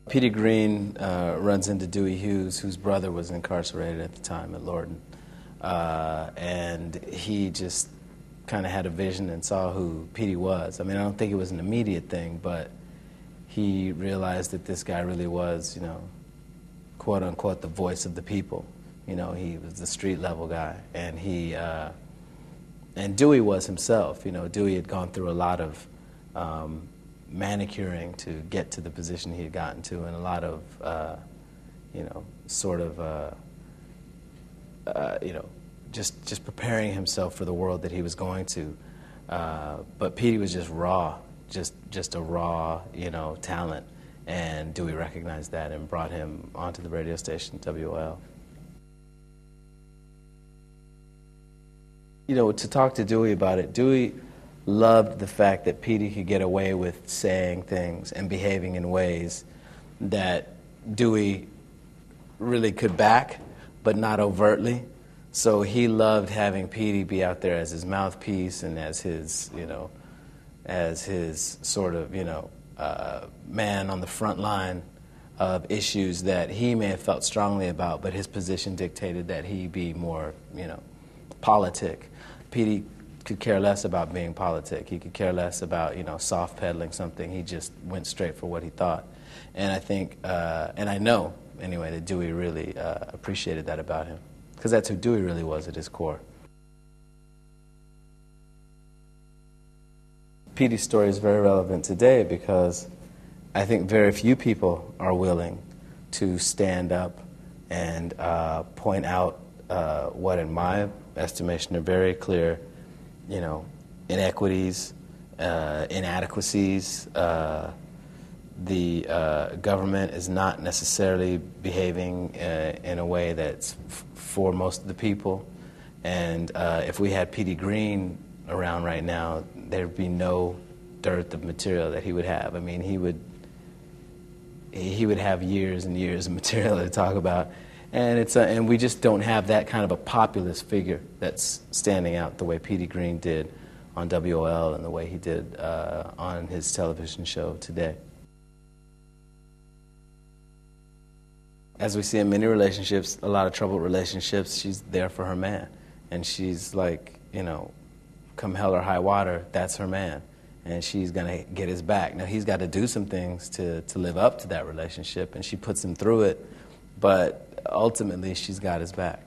Petey Green runs into Dewey Hughes, whose brother was incarcerated at the time at Lorton. And he just kind of had a vision and saw who Petey was. I mean, I don't think it was an immediate thing, but he realized that this guy really was, quote unquote, the voice of the people. He was the street level guy. And and Dewey was himself. Dewey had gone through a lot of manicuring to get to the position he had gotten to, and a lot of, just preparing himself for the world that he was going to. But Petey was just raw, just a raw, talent, and Dewey recognized that and brought him onto the radio station, WOL. To talk to Dewey about it, Dewey loved the fact that Petey could get away with saying things and behaving in ways that Dewey really could back, but not overtly. So he loved having Petey be out there as his mouthpiece and as his, sort of, man on the front line of issues that he may have felt strongly about, but his position dictated that he be more, politic. Petey could care less about being politic. He could care less about, soft peddling something. He just went straight for what he thought. And I think, and I know, anyway, that Dewey really appreciated that about him, because that's who Dewey really was at his core. Petey's story is very relevant today because I think very few people are willing to stand up and point out what, in my estimation, are very clear, inequities, inadequacies. The government is not necessarily behaving in a way that's for most of the people. And if we had Petey Green around right now, there'd be no dearth of material that he would have. I mean, he would have years and years of material to talk about. And and we just don't have that kind of a populist figure that's standing out the way Petey Green did on WOL and the way he did on his television show today. As we see in many relationships, a lot of troubled relationships, she's there for her man. And she's like, come hell or high water, that's her man. And she's going to get his back. Now, he's got to do some things to live up to that relationship, and she puts him through it. But ultimately, she's got his back.